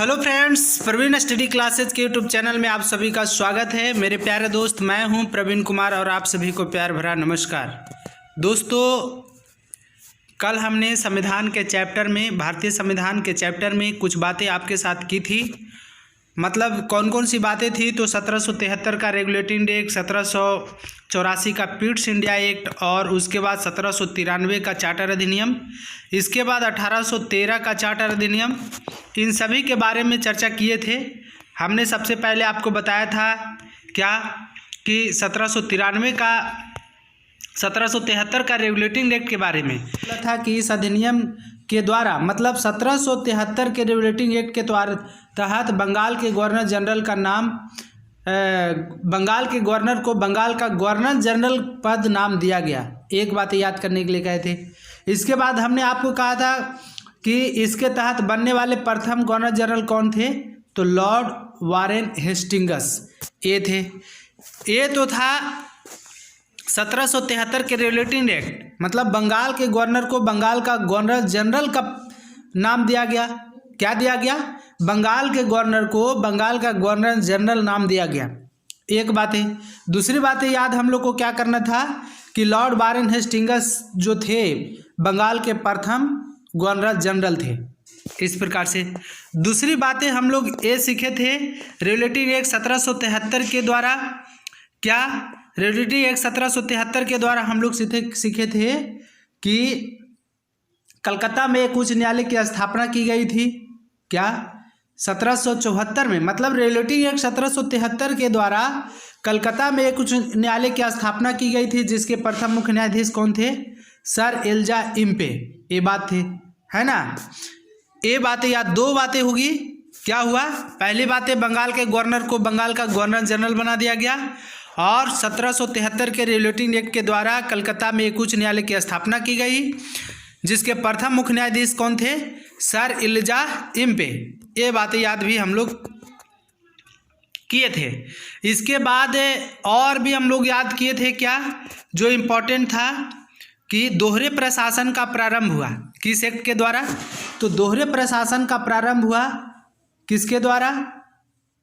Hello friends, Praveen study classes के YouTube channel में आप सभी का स्वागत है। मेरे प्यारे दोस्त, मैं हूं प्रवीण कुमार और आप सभी को प्यार भरा नमस्कार। दोस्तों, कल हमने संविधान के चैप्टर में, भारतीय संविधान के चैप्टर में कुछ बातें आपके साथ की थी। मतलब कौन कौन सी बातें थी? तो 1773 का रेगुलेटिंग एक्ट, 1784 का पिट्स इंडिया एक्ट और उसके बाद 1793 का चार्टर अधिनियम, इसके बाद 1813 का चार्टर अधिनियम, इन सभी के बारे में चर्चा किए थे। हमने सबसे पहले आपको बताया था क्या कि 1773 का रेगुलेटिंग एक्ट के बारे में था कि इस अधिनियम के द्वारा, मतलब 1773 के रेगुलेटिंग एक्ट के तहत बंगाल के गवर्नर जनरल का नाम, बंगाल के गवर्नर को बंगाल का गवर्नर जनरल पद नाम दिया गया। एक बात याद करने के लिए कहे थे। इसके बाद हमने आपको कहा था कि इसके तहत बनने वाले प्रथम गवर्नर जनरल कौन थे? तो लॉर्ड वारेन हेस्टिंग्स ये थे। ये तो था 1773 के रेगुलेटिंग एक्ट, मतलब बंगाल के गवर्नर को बंगाल का गवर्नर जनरल का नाम दिया गया। क्या दिया गया? बंगाल के गवर्नर को बंगाल का गवर्नर जनरल नाम दिया गया। एक बात है। दूसरी बात है, याद हम लोग को क्या करना था कि लॉर्ड वारेन हेस्टिंग्स जो थे बंगाल के प्रथम गवर्नर जनरल थे। इस प्रकार से दूसरी बातें हम लोग ये सीखे थे रेगुलेटिंग एक्ट 1773 के द्वारा। क्या रेगुलेटिंग एक्ट 1773 के द्वारा हम लोग सीखे थे कि कलकत्ता में एक उच्च न्यायालय की स्थापना की गई थी। क्या? 1774 में, मतलब रेगुलेटिंग एक्ट 1773 के द्वारा कलकत्ता में एक उच्च न्यायालय की स्थापना की गई थी, जिसके प्रथम मुख्य न्यायाधीश कौन थे? Sir Elijah Impey. ये बात थी, है ना? ये बातें याद, दो बातें होगी। क्या हुआ? पहली बात है, बंगाल के गवर्नर को बंगाल का गवर्नर जनरल बना दिया गया और 1773 के रेगुलेटिंग एक्ट के द्वारा कलकत्ता में एक उच्च न्यायालय की स्थापना की गई, जिसके प्रथम मुख्य न्यायाधीश कौन थे? Sir Elijah Impey. ये बातें याद भी हम लोग किए थे। इसके बाद और भी हम लोग याद किए थे क्या जो इम्पोर्टेंट था कि दोहरे प्रशासन का प्रारंभ हुआ। किस एक्ट के द्वारा? तो दोहरे प्रशासन का प्रारंभ हुआ किसके द्वारा?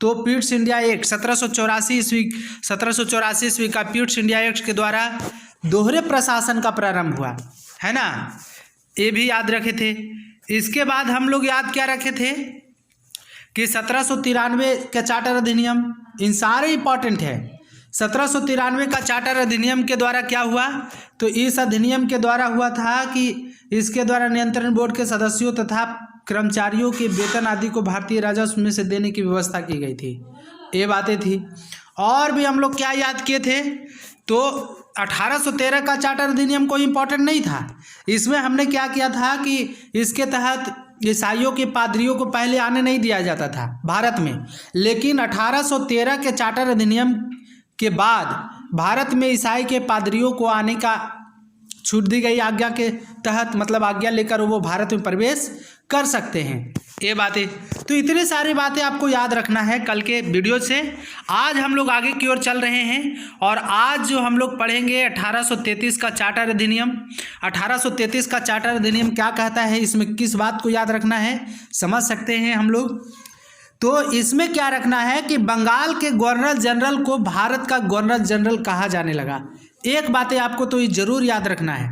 तो पिट्स इंडिया एक्ट 1784 ईस्वी का पिट्स इंडिया एक्ट के द्वारा दोहरे प्रशासन का प्रारंभ हुआ, है ना? ये भी याद रखे थे। इसके बाद हम लोग याद क्या रखे थे कि 1793 का चार्टर अधिनियम, इन सारे इंपॉर्टेंट है। 1793 का चार्टर अधिनियम के द्वारा क्या हुआ? तो इस अधिनियम के द्वारा हुआ था कि इसके द्वारा नियंत्रण बोर्ड के सदस्यों तथा कर्मचारियों के वेतन आदि को भारतीय राजस्व में से देने की व्यवस्था की गई थी। ये बातें थी। और भी हम लोग क्या याद किए थे? तो 1813 का चार्टर अधिनियम कोई इंपॉर्टेंट नहीं था। इसमें हमने क्या किया था कि इसके तहत ईसाइयों के पादरियों को पहले आने नहीं दिया जाता था भारत में, लेकिन 1813 के चार्टर अधिनियम के बाद भारत में ईसाई के पादरियों को आने का छूट दी गई आज्ञा के तहत, मतलब आज्ञा लेकर वो भारत में प्रवेश कर सकते हैं। ये बातें, तो इतनी सारी बातें आपको याद रखना है कल के वीडियो से। आज हम लोग आगे की ओर चल रहे हैं और आज जो हम लोग पढ़ेंगे 1833 का चार्टर अधिनियम। 1833 का चार्टर अधिनियम क्या कहता है, इसमें किस बात को याद रखना है समझ सकते हैं हम लोग। तो इसमें क्या रखना है कि बंगाल के गवर्नर जनरल को भारत का गवर्नर जनरल कहा जाने लगा। एक बातें आपको तो जरूर याद रखना है।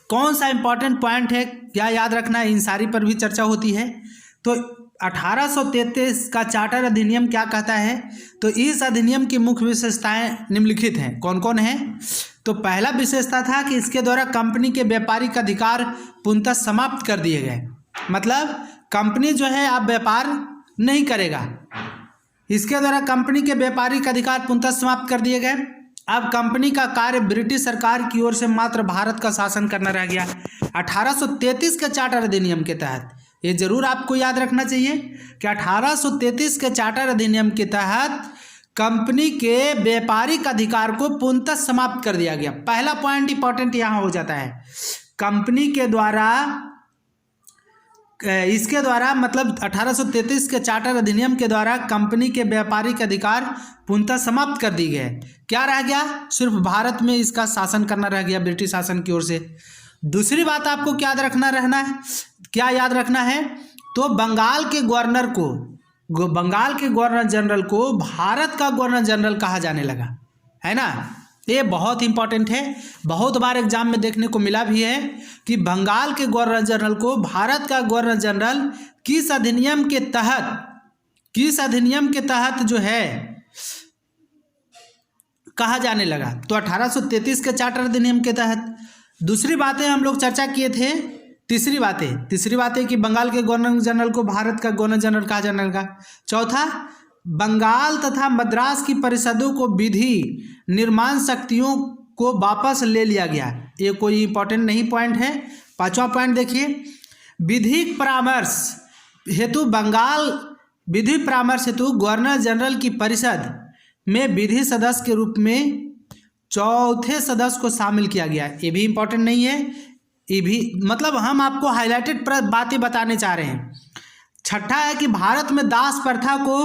कौन सा इंपॉर्टेंट पॉइंट है, क्या याद रखना है, इन सारी पर भी चर्चा होती है। तो 1833 का चार्टर अधिनियम क्या कहता है? तो इस अधिनियम की मुख्य विशेषताएं निम्नलिखित हैं। कौन कौन है? तो पहला विशेषता था कि इसके द्वारा कंपनी के व्यापारिक अधिकार पूर्णतः समाप्त कर दिए गए। मतलब कंपनी जो है अब व्यापार नहीं करेगा। इसके द्वारा कंपनी के व्यापारिक अधिकार पूर्णतः समाप्त कर दिए गए। अब कंपनी का कार्य ब्रिटिश सरकार की ओर से मात्र भारत का शासन करना रह गया। 1833 के चार्टर अधिनियम के तहत, ये जरूर आपको याद रखना चाहिए कि 1833 के चार्टर अधिनियम के तहत कंपनी के व्यापारिक अधिकार को पूर्णतः समाप्त कर दिया गया। पहला पॉइंट इंपॉर्टेंट यहाँ हो जाता है। कंपनी के द्वारा, इसके द्वारा, मतलब 1833 के चार्टर अधिनियम के द्वारा कंपनी के व्यापारिक अधिकार पूर्णतः समाप्त कर दी गए। क्या रह गया? सिर्फ भारत में इसका शासन करना रह गया ब्रिटिश शासन की ओर से। दूसरी बात आपको क्या याद रखना है तो बंगाल के गवर्नर जनरल को भारत का गवर्नर जनरल कहा जाने लगा, है ना। ये बहुत इंपॉर्टेंट है, बहुत बार एग्जाम में देखने को मिला भी है कि बंगाल के गवर्नर जनरल को भारत का गवर्नर जनरल किस अधिनियम के तहत जो है कहा जाने लगा। तो 1833 के चार्टर अधिनियम के तहत। दूसरी बातें हम लोग चर्चा किए थे, तीसरी बातें कि बंगाल के गवर्नर जनरल को भारत का गवर्नर जनरल कहा जाने लगा। चौथा, बंगाल तथा मद्रास की परिषदों को विधि निर्माण शक्तियों को वापस ले लिया गया। ये कोई इंपॉर्टेंट नहीं पॉइंट है। पांचवा पॉइंट देखिए, विधिक परामर्श हेतु गवर्नर जनरल की परिषद में विधि सदस्य के रूप में चौथे सदस्य को शामिल किया गया। ये भी इंपॉर्टेंट नहीं है, ये भी मतलब हम आपको हाईलाइटेड बातें बताने चाह रहे हैं। छठा है कि भारत में दास प्रथा को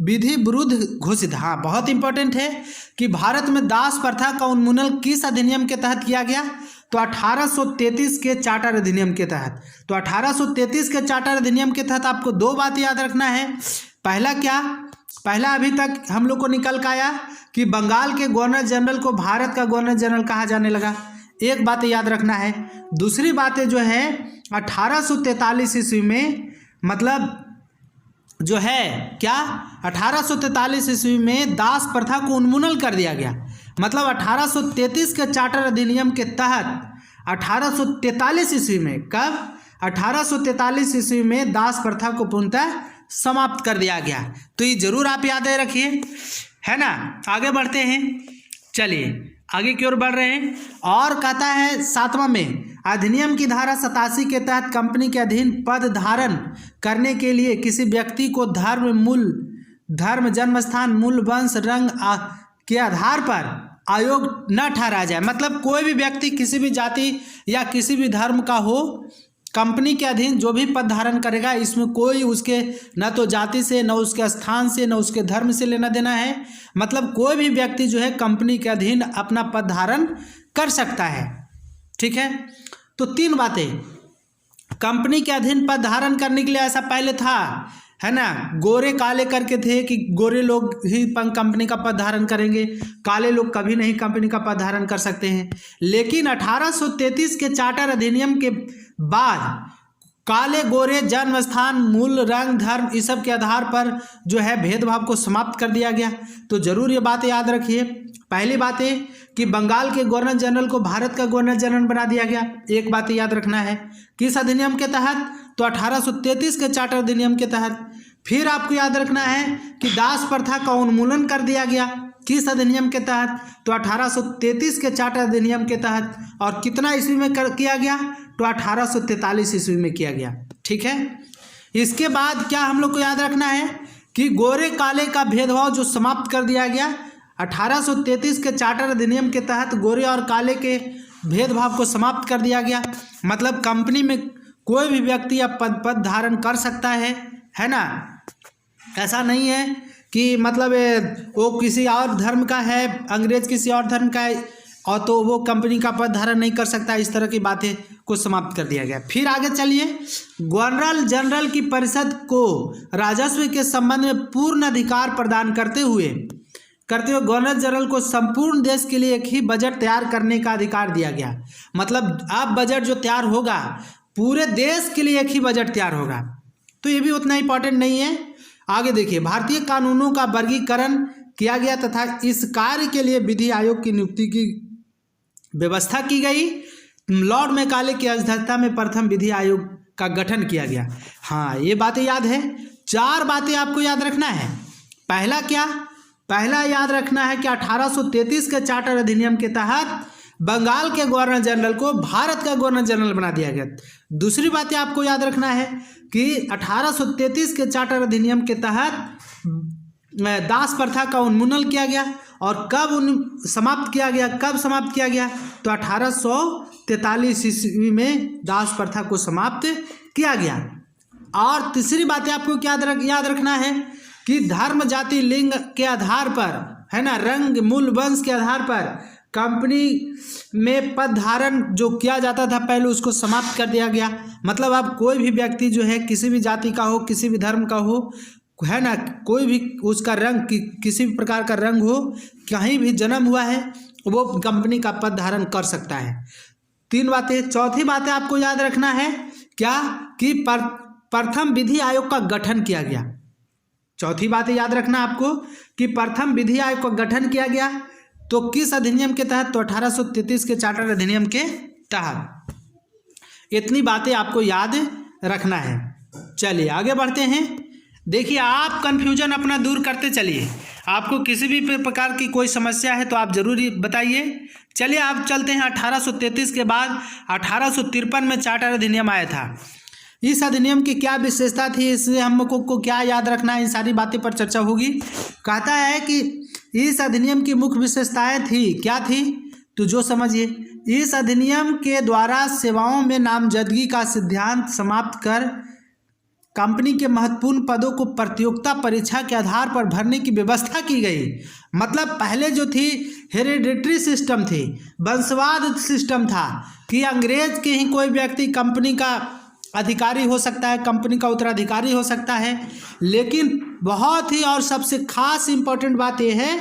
विधि विरुद्ध घोषित। हाँ, बहुत इंपॉर्टेंट है कि भारत में दास प्रथा का उन्मूलन किस अधिनियम के तहत किया गया। तो 1833 के चार्टर अधिनियम के तहत। तो 1833 के चार्टर अधिनियम के तहत आपको दो बातें याद रखना है। पहला अभी तक हम लोग को निकल का आया कि बंगाल के गवर्नर जनरल को भारत का गवर्नर जनरल कहा जाने लगा, एक बात याद रखना है। दूसरी बातें जो है 1843 ईस्वी में, मतलब जो है क्या 1843 ईस्वी में दास प्रथा को उन्मूलन कर दिया गया। मतलब 1833 के चार्टर अधिनियम के तहत 1843 ईस्वी में, कब 1843 ईस्वी में दास प्रथा को पूर्णतः समाप्त कर दिया गया। तो ये जरूर आप याद रखिए, है ना। आगे बढ़ते हैं, चलिए आगे की ओर बढ़ रहे हैं। और कहता है 7वां में, अधिनियम की धारा 87 के तहत कंपनी के अधीन पद धारण करने के लिए किसी व्यक्ति को धर्म, जन्म स्थान, मूल, वंश, रंग के आधार पर आयोग न ठहराया जाए। मतलब कोई भी व्यक्ति किसी भी जाति या किसी भी धर्म का हो, कंपनी के अधीन जो भी पद धारण करेगा, इसमें कोई उसके न तो जाति से, न उसके स्थान से, न उसके धर्म से लेना देना है। मतलब कोई भी व्यक्ति जो है कंपनी के अधीन अपना पद धारण कर सकता है, ठीक है। तो तीन बातें, कंपनी के अधीन पद धारण करने के लिए ऐसा पहले था, है ना, गोरे काले करके थे कि गोरे लोग ही कंपनी का पद धारण करेंगे, काले लोग कभी नहीं कंपनी का पद धारण कर सकते हैं। लेकिन 1833 के चार्टर अधिनियम के बाद काले गोरे, जन्म स्थान, मूल, रंग, धर्म, इस सब के आधार पर जो है भेदभाव को समाप्त कर दिया गया। तो जरूर ये बातें याद रखिए। पहली बात है कि बंगाल के गवर्नर जनरल को भारत का गवर्नर जनरल बना दिया गया, एक बात याद रखना है। किस अधिनियम के तहत? तो 1833 के चार्टर अधिनियम के तहत। फिर आपको याद रखना है कि दास प्रथा का उन्मूलन कर दिया गया, किस अधिनियम के तहत? तो 1833 के चार्टर अधिनियम के तहत। और कितना ईस्वी में किया गया? तो 1843 ईस्वी में किया गया, ठीक है। इसके बाद क्या हम लोग को याद रखना है कि गोरे काले का भेदभाव जो समाप्त कर दिया गया 1833 के चार्टर अधिनियम के तहत, गोरे और काले के भेदभाव को समाप्त कर दिया गया। मतलब कंपनी में कोई भी व्यक्ति अब पद धारण कर सकता है ना। ऐसा नहीं है कि मतलब वो किसी और धर्म का है, अंग्रेज किसी और धर्म का है और तो वो कंपनी का पद धारण नहीं कर सकता, इस तरह की बातें को समाप्त कर दिया गया। फिर आगे चलिए, गवर्नर जनरल की परिषद को राजस्व के संबंध में पूर्ण अधिकार प्रदान करते हुए गवर्नर जनरल को संपूर्ण देश के लिए एक ही बजट तैयार करने का अधिकार दिया गया। मतलब अब बजट जो तैयार होगा पूरे देश के लिए एक ही बजट तैयार होगा। तो ये भी उतना इंपॉर्टेंट नहीं है। आगे देखिए, भारतीय कानूनों का वर्गीकरण किया गया तथा इस कार्य के लिए विधि आयोग की नियुक्ति की व्यवस्था की गई। लॉर्ड मैकाले की अध्यक्षता में प्रथम विधि आयोग का गठन किया गया। हाँ, ये बातें याद है। 4 बातें आपको याद रखना है। पहला क्या? पहला याद रखना है कि 1833 के चार्टर अधिनियम के तहत बंगाल के गवर्नर जनरल को भारत का गवर्नर जनरल बना दिया गया। दूसरी बात आपको याद रखना है कि 1833 के चार्टर अधिनियम के तहत दास प्रथा का उन्मूलन किया गया। और कब समाप्त किया गया? तो 1843 ईस्वी में दास प्रथा को समाप्त किया गया। और तीसरी बात आपको क्या याद रखना है कि धर्म, जाति, लिंग के आधार पर, है ना, रंग, मूल, वंश के आधार पर कंपनी में पद धारण जो किया जाता था पहले उसको समाप्त कर दिया गया। मतलब अब कोई भी व्यक्ति जो है किसी भी जाति का हो, किसी भी धर्म का हो, है ना, कोई भी उसका रंग किसी भी प्रकार का रंग हो, कहीं भी जन्म हुआ है, वो कंपनी का पद धारण कर सकता है। 3 बातें। चौथी बातें आपको याद रखना है क्या, कि प्रथम विधि आयोग का गठन किया गया। चौथी बात याद रखना आपको कि प्रथम विधि आयोग का गठन किया गया। तो किस अधिनियम के तहत, तो 1833 के चार्टर अधिनियम के तहत। इतनी बातें आपको याद रखना है। चलिए आगे बढ़ते हैं। देखिए आप कन्फ्यूजन अपना दूर करते चलिए। आपको किसी भी प्रकार की कोई समस्या है तो आप जरूर बताइए। चलिए आप चलते हैं 1833 के बाद 1853 में चार्टर अधिनियम आया था। इस अधिनियम की क्या विशेषता थी, इससे हमको को क्या याद रखना है, इन सारी बातें पर चर्चा होगी। कहता है कि इस अधिनियम की मुख्य विशेषताएं थी, क्या थी, तो जो समझिए। इस अधिनियम के द्वारा सेवाओं में नामजदगी का सिद्धांत समाप्त कर कंपनी के महत्वपूर्ण पदों को प्रतियोगिता परीक्षा के आधार पर भरने की व्यवस्था की गई। मतलब पहले जो थी हेरिडिटरी सिस्टम थी, वंशवाद सिस्टम था कि अंग्रेज के ही कोई व्यक्ति कंपनी का अधिकारी हो सकता है, कंपनी का उत्तराधिकारी हो सकता है। लेकिन बहुत ही और सबसे खास इम्पोर्टेंट बात यह है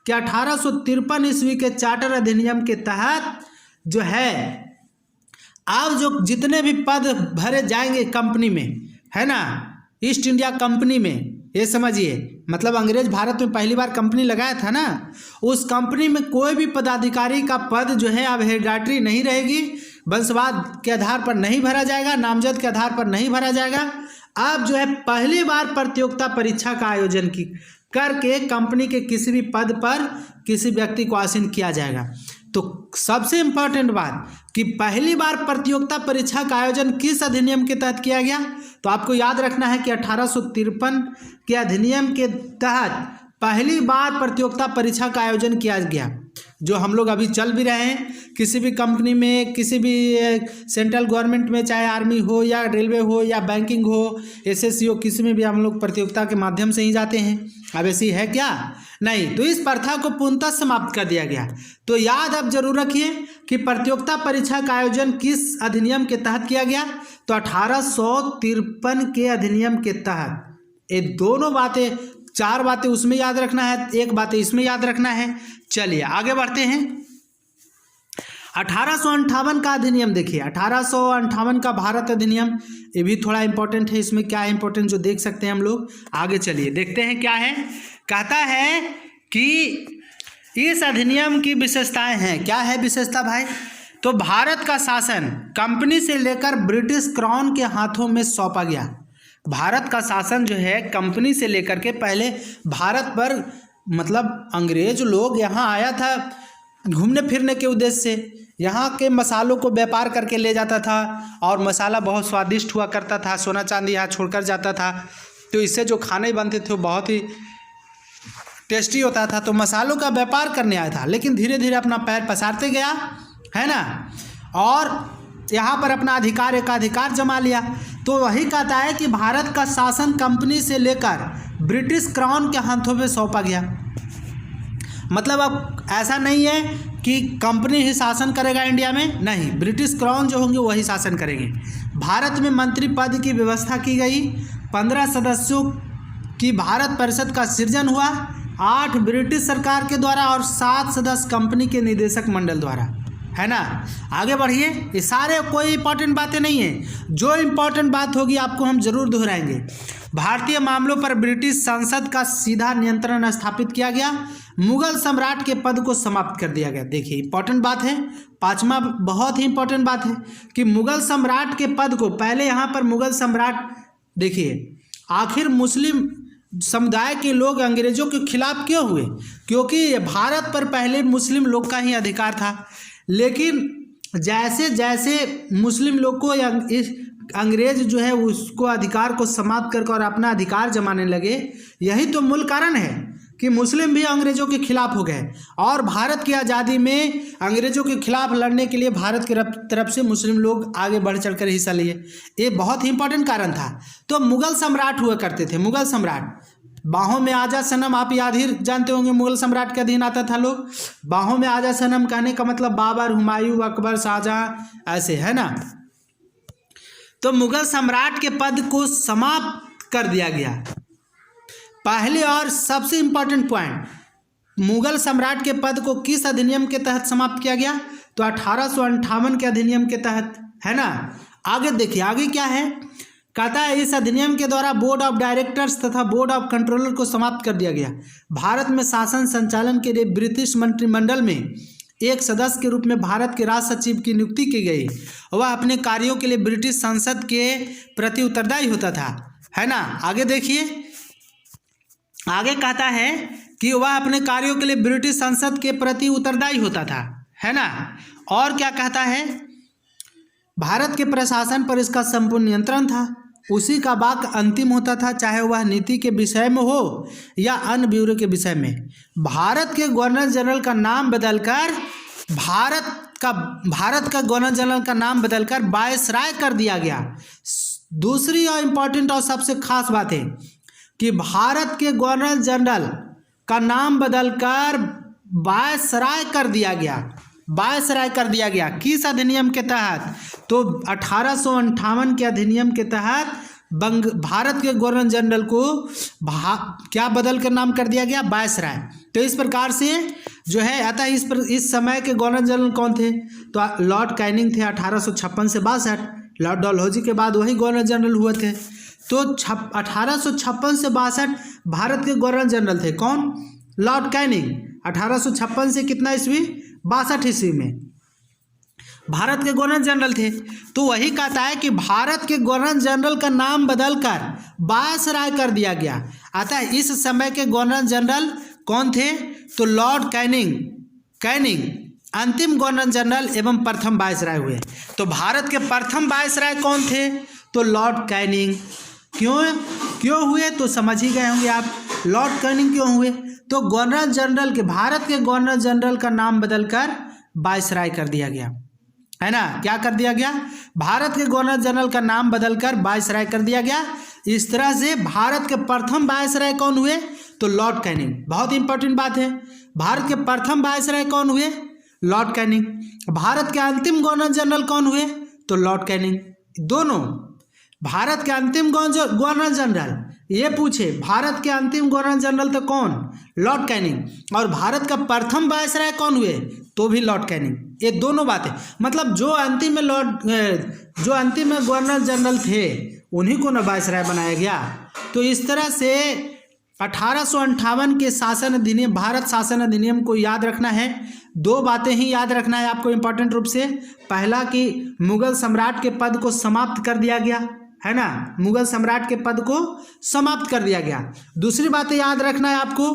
कि 1853 ईस्वी के चार्टर अधिनियम के तहत जो है अब जो जितने भी पद भरे जाएंगे कंपनी में, है ना, ईस्ट इंडिया कंपनी में, ये समझिए, मतलब अंग्रेज भारत में पहली बार कंपनी लगाया था ना, उस कंपनी में कोई भी पदाधिकारी का पद जो है अब हेरिडिटरी नहीं रहेगी, वंशवाद के आधार पर नहीं भरा जाएगा, नामजद के आधार पर नहीं भरा जाएगा। अब जो है पहली बार प्रतियोगिता परीक्षा का आयोजन करके कंपनी के किसी भी पद पर किसी व्यक्ति को आसीन किया जाएगा। तो सबसे इम्पोर्टेंट बात कि पहली बार प्रतियोगिता परीक्षा का आयोजन किस अधिनियम के तहत किया गया, तो आपको याद रखना है कि 1853 के अधिनियम के तहत पहली बार प्रतियोगिता परीक्षा का आयोजन किया गया। जो हम लोग अभी चल भी रहे हैं, किसी भी कंपनी में, किसी भी सेंट्रल गवर्नमेंट में, चाहे आर्मी हो या रेलवे हो या बैंकिंग हो, एसएससी हो, किसी में भी हम लोग प्रतियोगिता के माध्यम से ही जाते हैं। अब ऐसी है क्या? नहीं। तो इस प्रथा को पूर्णतः समाप्त कर दिया गया। तो याद अब जरूर रखिए कि प्रतियोगिता परीक्षा का आयोजन किस अधिनियम के तहत किया गया, तो 1853 के अधिनियम के तहत। ये दोनों बातें, 4 बातें उसमें याद रखना है, 1 बात इसमें याद रखना है। चलिए आगे बढ़ते हैं। 1858 का अधिनियम देखिए, 1858 का भारत अधिनियम, ये भी थोड़ा इंपॉर्टेंट है। इसमें क्या है इंपॉर्टेंट जो देख सकते हैं हम लोग। आगे चलिए देखते हैं क्या है। कहता है कि इस अधिनियम की विशेषताएं हैं। क्या है विशेषता भाई? तो भारत का शासन कंपनी से लेकर ब्रिटिश क्राउन के हाथों में सौंपा गया। भारत का शासन जो है कंपनी से लेकर के, पहले भारत पर मतलब अंग्रेज लोग यहाँ आया था घूमने फिरने के उद्देश्य से, यहाँ के मसालों को व्यापार करके ले जाता था और मसाला बहुत स्वादिष्ट हुआ करता था, सोना चांदी यहाँ छोड़कर जाता था, तो इससे जो खाने बनते थे वो बहुत ही टेस्टी होता था। तो मसालों का व्यापार करने आया था, लेकिन धीरे धीरे अपना पैर पसारते गया, है ना, और यहाँ पर अपना अधिकार जमा लिया। तो वही कहता है कि भारत का शासन कंपनी से लेकर ब्रिटिश क्राउन के हाथों में सौंपा गया। मतलब अब ऐसा नहीं है कि कंपनी ही शासन करेगा इंडिया में, नहीं, ब्रिटिश क्राउन जो होंगे वही शासन करेंगे। भारत में मंत्री पद की व्यवस्था की गई। 15 सदस्यों की भारत परिषद का सृजन हुआ, 8 ब्रिटिश सरकार के द्वारा और 7 सदस्य कंपनी के निदेशक मंडल द्वारा, है ना। आगे बढ़िए। ये सारे कोई इंपॉर्टेंट बातें नहीं है, जो इंपॉर्टेंट बात होगी आपको हम जरूर दोहराएंगे। भारतीय मामलों पर ब्रिटिश संसद का सीधा नियंत्रण स्थापित किया गया। मुगल सम्राट के पद को समाप्त कर दिया गया। देखिए इंपॉर्टेंट बात है, 5वां बहुत ही इंपॉर्टेंट बात है कि मुगल सम्राट के पद को, पहले यहाँ पर मुगल सम्राट, देखिए आखिर मुस्लिम समुदाय के लोग अंग्रेजों के खिलाफ क्यों हुए? क्योंकि भारत पर पहले मुस्लिम लोग का ही अधिकार था, लेकिन जैसे जैसे मुस्लिम लोग को इस अंग्रेज जो है उसको अधिकार को समाप्त करके और अपना अधिकार जमाने लगे, यही तो मूल कारण है कि मुस्लिम भी अंग्रेजों के खिलाफ हो गए। और भारत की आज़ादी में अंग्रेजों के खिलाफ लड़ने के लिए भारत की तरफ से मुस्लिम लोग आगे बढ़ चढ़कर हिस्सा लिए। ये बहुत ही इंपॉर्टेंट कारण था। तो मुगल सम्राट हुआ करते थे, मुगल सम्राट बाहों में आजा सनम, आप याद ही जानते होंगे, मुगल सम्राट के अधीन आता था लोग। बाहों में आजा सनम कहने का मतलब बाबर, हुमायूं, अकबर, शाहजहां, ऐसे, है ना। तो मुगल सम्राट के पद को समाप्त कर दिया गया। पहले और सबसे इंपॉर्टेंट पॉइंट, मुगल सम्राट के पद को किस अधिनियम के तहत समाप्त किया गया? तो 1858 के अधिनियम के तहत, है ना। आगे देखिए, आगे क्या है, कहता है इस अधिनियम के द्वारा बोर्ड ऑफ डायरेक्टर्स तथा बोर्ड ऑफ कंट्रोलर को समाप्त कर दिया गया। भारत में शासन संचालन के लिए ब्रिटिश मंत्रिमंडल में एक सदस्य के रूप में भारत के राज सचिव की नियुक्ति की गई। वह अपने कार्यों के लिए ब्रिटिश संसद के प्रति उत्तरदायी होता था, है ना। आगे देखिए, आगे कहता है कि वह अपने कार्यों के लिए ब्रिटिश संसद के प्रति उत्तरदायी होता था, है ना। और क्या कहता है, भारत के प्रशासन पर इसका संपूर्ण नियंत्रण था। उसी का वाक अंतिम होता था, चाहे वह नीति के विषय में हो या अन्य ब्यूरो के विषय में। भारत के गवर्नर जनरल का नाम बदलकर भारत का गवर्नर जनरल का नाम बदलकर वायसराय कर दिया गया। दूसरी और इम्पोर्टेंट और सबसे खास बात है कि भारत के गवर्नर जनरल का नाम बदलकर वायसराय कर दिया गया। वायसराय कर दिया गया किस अधिनियम के तहत? तो 1858 के अधिनियम के तहत भारत के गवर्नर जनरल को क्या बदल कर नाम कर दिया गया? वायसराय। तो इस प्रकार से जो है, अतः इस समय के गवर्नर जनरल कौन थे? तो लॉर्ड कैनिंग थे 1856 से 62। लॉर्ड डलहौजी के बाद वही गवर्नर जनरल हुए थे। तो 1856 से 62 भारत के गवर्नर जनरल थे। कौन? Lord Canning. 1856 से कितना ईस्वी? 62 ईस्वी में भारत के गवर्नर जनरल थे। तो वही कहता है कि भारत के गवर्नर जनरल का नाम बदलकर वायसराय कर दिया गया। अतः इस समय के गवर्नर जनरल कौन थे? तो लॉर्ड कैनिंग अंतिम गवर्नर जनरल एवं प्रथम वायसराय हुए। तो भारत के प्रथम वायसराय कौन थे? तो लॉर्ड कैनिंग। क्यों हुए? तो समझ ही गए होंगे आप, लॉर्ड कैनिंग क्यों हुए? तो गवर्नर जनरल के, भारत के गवर्नर जनरल का नाम बदलकर वायसराय कर दिया गया, है ना। क्या कर दिया गया? भारत के गवर्नर जनरल का नाम बदलकर वायसराय कर दिया गया। इस तरह से भारत के प्रथम वायसराय कौन हुए? तो लॉर्ड कैनिंग। बहुत इंपॉर्टेंट बात है, भारत के प्रथम वायसराय कौन हुए? Lord Canning. भारत के अंतिम गवर्नर जनरल कौन हुए? तो लॉर्ड कैनिंग। दोनों भारत के अंतिम गवर्नर जनरल, ये पूछे भारत के अंतिम गवर्नर जनरल तो कौन? Lord Canning. और भारत का प्रथम वायसराय कौन हुए? तो भी लॉर्ड कैनिंग। ये दोनों बातें, मतलब जो अंतिम में गवर्नर जनरल थे उन्हीं को न वायसराय बनाया गया। तो इस तरह से 1858 के शासन अधिनियम, भारत शासन अधिनियम को याद रखना है। दो बातें ही याद रखना है आपको इंपॉर्टेंट रूप से। पहला कि मुगल सम्राट के पद को समाप्त कर दिया गया, है ना। मुगल सम्राट के पद को समाप्त कर दिया गया। दूसरी बात याद रखना है आपको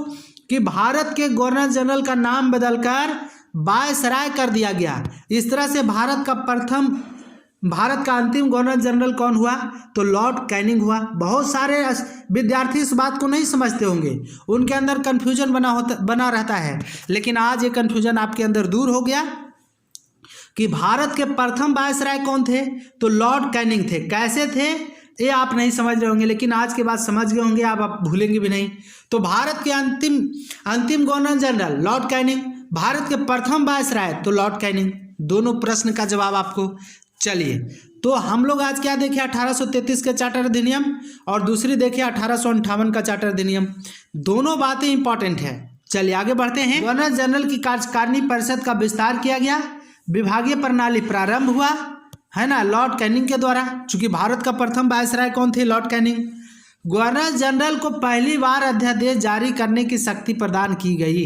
कि भारत के गवर्नर जनरल का नाम बदलकर वायसराय कर दिया गया। इस तरह से भारत का अंतिम गवर्नर जनरल कौन हुआ? तो लॉर्ड कैनिंग हुआ। बहुत सारे विद्यार्थी इस बात को नहीं समझते होंगे, उनके अंदर कन्फ्यूजन बना रहता है, लेकिन आज ये कन्फ्यूजन आपके अंदर दूर हो गया कि भारत के प्रथम वायसराय कौन थे? तो लॉर्ड कैनिंग थे। कैसे थे ये आप नहीं समझ रहे होंगे, लेकिन आज के बाद समझ गए होंगे, आप भूलेंगे भी नहीं। तो भारत के अंतिम governor general Lord Canning, Bharat के प्रथम वायसराय तो लॉर्ड कैनिंग। दोनों प्रश्न का जवाब आपको। चलिए, तो हम लोग आज क्या देखे? 1833 के चार्टर अधिनियम, और दूसरी देखे 1858 का चार्टर अधिनियम। दोनों बातें इंपॉर्टेंट है। चलिए आगे बढ़ते हैं। गवर्नर जनरल की कार्यकारिणी परिषद का विस्तार किया गया, विभागीय प्रणाली प्रारंभ हुआ, है ना, लॉर्ड कैनिंग के द्वारा। चूंकि भारत का प्रथम वायसराय कौन थे? Lord Canning. गवर्नर जनरल को पहली बार अध्यादेश जारी करने की शक्ति प्रदान की गई।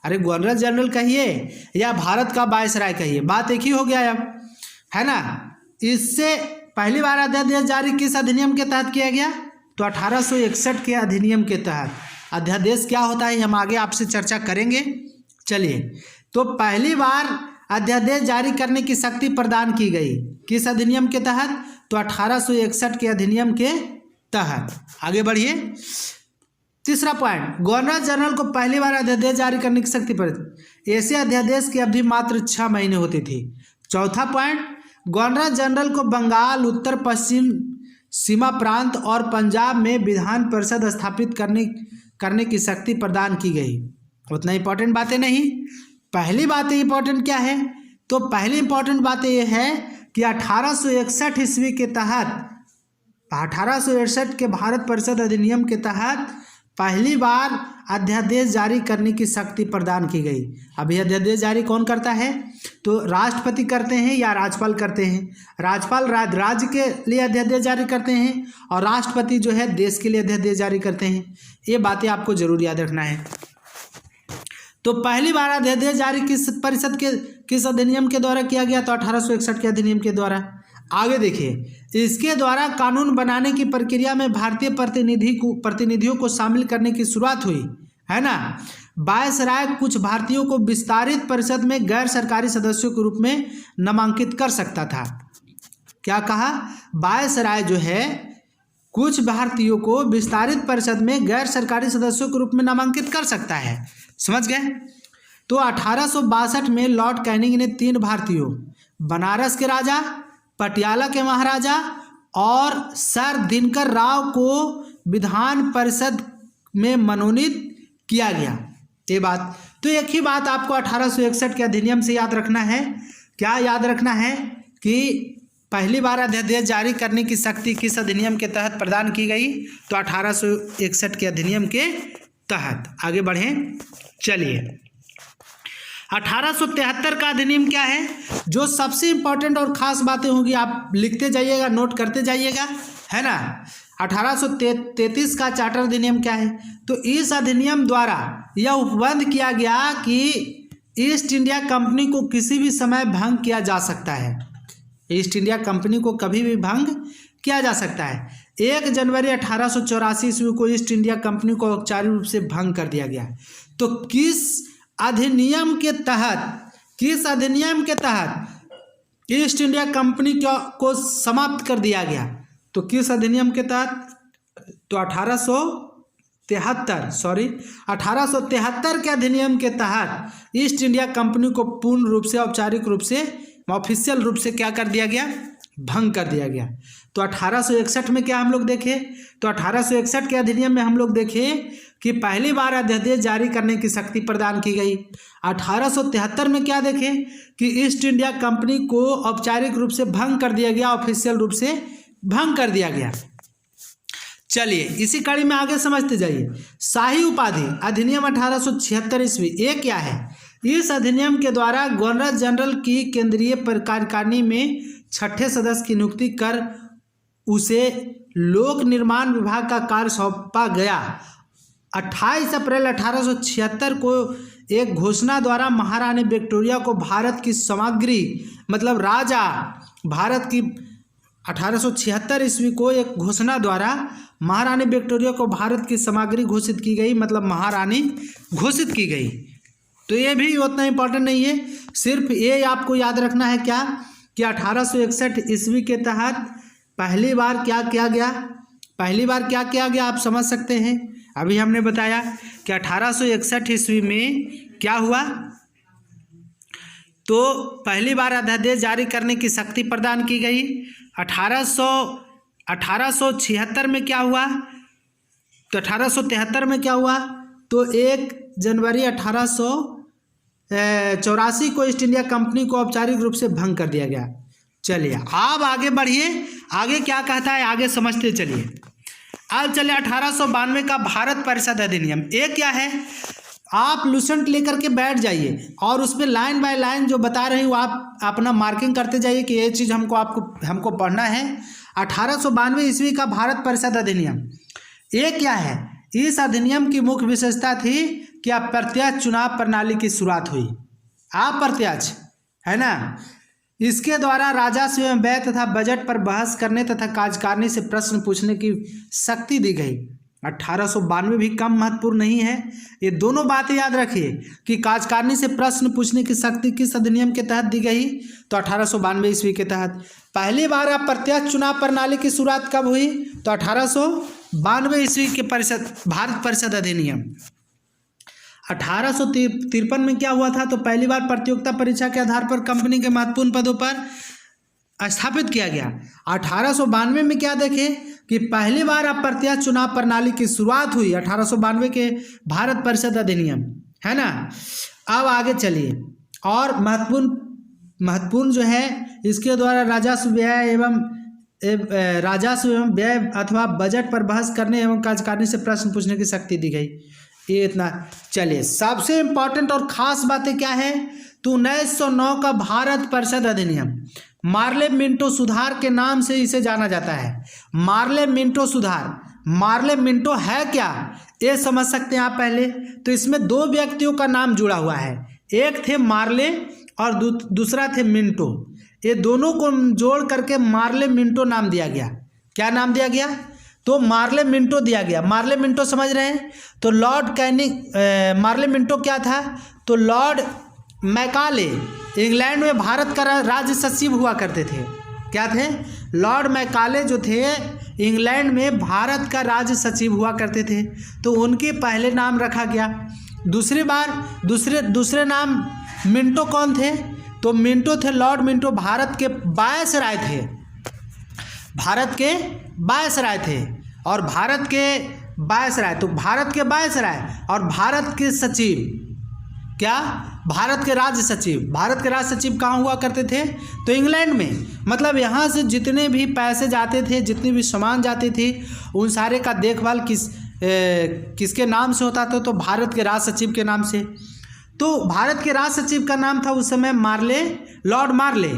अरे गवर्नर जनरल कहिए या भारत का वायसराय कहिए, बात एक ही हो गया अब, है ना। इससे पहली बार अध्यादेश जारी किस अधिनियम के तहत किया गया? तो 1861 के अधिनियम के तहत। अध्यादेश क्या होता है हम आगे आपसे चर्चा करेंगे। चलिए, तो पहली बार अध्यादेश जारी करने की शक्ति प्रदान की गई किस अधिनियम के तहत? तो 1861 के अधिनियम के तहत। आगे बढ़िए। तीसरा पॉइंट, गवर्नर जनरल को पहली बार अध्यादेश जारी करने की शक्ति प्रदान। ऐसे अध्यादेश की अवधि मात्र 6 महीने होती थी। चौथा पॉइंट, गवर्नर जनरल को बंगाल, उत्तर पश्चिम सीमा प्रांत और पंजाब में विधान परिषद स्थापित करने की शक्ति प्रदान की गई। उतना इंपॉर्टेंट बातें नहीं। पहली बात इंपॉर्टेंट क्या है, तो पहली इंपॉर्टेंट बात यह है कि 1861 ईस्वी के तहत 1861 के भारत परिषद अधिनियम के तहत पहली बार अध्यादेश जारी करने की शक्ति प्रदान की गई। अभी अध्यादेश जारी कौन करता है, तो राष्ट्रपति करते हैं या राज्यपाल करते हैं। राज्यपाल राज्य के लिए अध्यादेश जारी करते हैं और राष्ट्रपति जो है देश के लिए अध्यादेश जारी करते हैं। ये बातें आपको जरूर याद रखना है। तो पहली बार अध्यादेश जारी किस अधिनियम के द्वारा किया गया, तो 1861 के अधिनियम के द्वारा। आगे देखिए, इसके द्वारा कानून बनाने की प्रक्रिया में भारतीय प्रतिनिधियों को शामिल करने की शुरुआत हुई, है ना। वायसराय कुछ भारतीयों को विस्तारित परिषद में गैर सरकारी सदस्यों के रूप में नामांकित कर सकता था। क्या कहा, वायसराय जो है कुछ भारतीयों को विस्तारित परिषद में गैर सरकारी सदस्यों के रूप में नामांकित कर सकता है। समझ गए। तो 1862 में लॉर्ड कैनिंग ने 3 भारतीयों, बनारस के राजा, पटियाला के महाराजा और सर दिनकर राव को विधान परिषद में मनोनीत किया गया। ये बात तो एक ही बात आपको 1861 के अधिनियम से याद रखना है। क्या याद रखना है कि पहली बार अध्यादेश जारी करने की शक्ति किस अधिनियम के तहत प्रदान की गई, तो 1861 के अधिनियम के तहत। आगे बढ़ें, चलिए 1873 का अधिनियम क्या है, जो सबसे इंपॉर्टेंट और ख़ास बातें होंगी आप लिखते जाइएगा, नोट करते जाइएगा, है ना। 1833 का चार्टर अधिनियम क्या है, तो इस अधिनियम द्वारा यह उपबंध किया गया कि ईस्ट इंडिया कंपनी को किसी भी समय भंग किया जा सकता है। ईस्ट इंडिया कंपनी को कभी भी भंग किया जा सकता है। 1 जनवरी 1884 ईस्वी को ईस्ट इंडिया कंपनी को औपचारिक रूप से भंग कर दिया गया। तो किस अधिनियम के तहत ईस्ट इंडिया कंपनी को समाप्त कर दिया गया, तो किस अधिनियम के तहत, तो 1873 के अधिनियम के तहत ईस्ट इंडिया कंपनी को पूर्ण रूप से औपचारिक रूप से ऑफिशियल रूप से क्या कर दिया गया, भंग कर दिया गया। तो 1861 में क्या हम लोग देखें, तो 1861 के अधिनियम में हम लोग देखें कि पहली बार अध्यादेश जारी करने की शक्ति प्रदान की गई। 1873 में क्या देखें कि ईस्ट इंडिया कंपनी को औपचारिक रूप से भंग कर दिया गया, ऑफिशियल रूप से भंग कर दिया गया। चलिए इसी कड़ी में आगे समझते जाइए। शाही उपाधि अधिनियम 1876 ईस्वी, ये क्या है, इस अधिनियम के द्वारा गवर्नर जनरल की केंद्रीय कार्यकारिणी में 6ठे सदस्य की नियुक्ति कर उसे लोक निर्माण विभाग का कार्य सौंपा गया। 28 अप्रैल 1876 को एक घोषणा द्वारा महारानी विक्टोरिया को भारत की सामग्री, मतलब राजा भारत की, 1876 ईस्वी को एक घोषणा द्वारा महारानी विक्टोरिया को भारत की सामग्री घोषित की गई, मतलब महारानी घोषित की गई। तो ये भी उतना इम्पोर्टेंट नहीं है, सिर्फ ये आपको याद रखना है क्या कि 1861 ईस्वी के तहत पहली बार क्या किया गया, आप समझ सकते हैं। अभी हमने बताया कि 1861 ईस्वी में क्या हुआ, तो पहली बार अध्यादेश जारी करने की शक्ति प्रदान की गई। 1876 में क्या हुआ, तो 1873 में क्या हुआ, तो 1 जनवरी 1884 को ईस्ट इंडिया कंपनी को औपचारिक रूप से भंग कर दिया गया। चलिए आप आगे बढ़िए, आगे क्या कहता है आगे समझते चलिए। अब चलिए 1892 का भारत परिषद अधिनियम, ये क्या है, आप लुसेंट लेकर के बैठ जाइए और उसमें लाइन बाय लाइन जो बता रही हूँ आप अपना मार्किंग करते जाइए कि ये चीज़ हमको पढ़ना है। 1892 ईस्वी का भारत परिषद अधिनियम, ये क्या है, इस अधिनियम की मुख्य विशेषता थी कि अप्रत्यक्ष चुनाव प्रणाली की शुरुआत हुई। अप्रत्यक्ष, है ना। इसके द्वारा राजस्व एवं व्यय तथा बजट पर बहस करने तथा कार्यकारिणी से प्रश्न पूछने की शक्ति दी गई। 1892 भी कम महत्वपूर्ण नहीं है, ये दोनों बातें याद रखिए कि कार्यकारिणी से प्रश्न पूछने की शक्ति किस अधिनियम के तहत दी गई, तो 1892 ईस्वी के तहत। पहली बार अप्रत्यक्ष चुनाव प्रणाली की शुरुआत कब हुई, तो 1892 ईस्वी के भारत परिषद अधिनियम। 1853 में क्या हुआ था, तो पहली बार प्रतियोगिता परीक्षा के आधार पर कंपनी के महत्वपूर्ण पदों पर स्थापित किया गया। 1892 में क्या देखें कि पहली बार अप्रत्यक्ष चुनाव प्रणाली की शुरुआत हुई, 1892 के भारत परिषद अधिनियम, है ना। अब आगे चलिए, और महत्वपूर्ण जो है इसके द्वारा राजस्व व्यय एवं व्यय अथवा बजट पर बहस करने एवं कार्यकारिणी से प्रश्न पूछने की शक्ति दी गई। ये इतना। चलिए, सबसे इम्पोर्टेंट और ख़ास बातें क्या है, तो 1909 का भारत परिषद अधिनियम, मार्ले मिंटो सुधार के नाम से इसे जाना जाता है। मार्ले मिंटो सुधार, मार्ले मिंटो है क्या, ये समझ सकते हैं आप पहले। तो इसमें दो व्यक्तियों का नाम जुड़ा हुआ है, एक थे मार्ले और दूसरा थे मिंटो। ये दोनों को जोड़ करके मार्ले मिंटो नाम दिया गया। क्या नाम दिया गया, तो मार्ले मिंटो दिया गया। मार्ले मिंटो समझ रहे हैं, तो लॉर्ड कैनिंग, मार्ले मिंटो क्या था, तो लॉर्ड मैकाले इंग्लैंड में भारत का राज्य सचिव हुआ करते थे। क्या थे, लॉर्ड मैकाले जो थे इंग्लैंड में भारत का राज्य सचिव हुआ करते थे, तो उनके पहले नाम रखा गया। दूसरे नाम मिंटो कौन थे, तो मिंटो थे लॉर्ड मिंटो, भारत के वायसराय थे, भारत के वायसराय थे। और भारत के वायसराय, तो भारत के वायसराय और भारत के सचिव, क्या, भारत के राज्य सचिव। भारत के राज्य सचिव कहाँ हुआ करते थे, तो इंग्लैंड में। मतलब यहाँ से जितने भी पैसे जाते थे, जितने भी सामान जाते थे, उन सारे का देखभाल किसके नाम से होता था, तो भारत के राज्य सचिव के नाम से। तो भारत के राज्य सचिव का नाम था उस समय मार्ले, लॉर्ड मार्ले,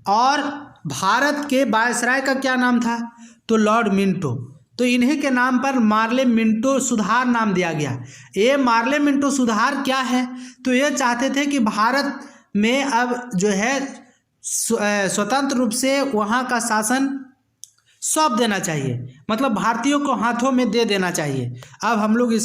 और भारत के वायसराय का क्या नाम था, तो लॉर्ड मिंटो। तो इन्हीं के नाम पर मार्ले मिंटो सुधार नाम दिया गया। ये मार्ले मिंटो सुधार क्या है, तो ये चाहते थे कि भारत में अब जो है स्वतंत्र रूप से वहाँ का शासन सौंप देना चाहिए, मतलब भारतीयों को हाथों में दे देना चाहिए। अब हम लोग को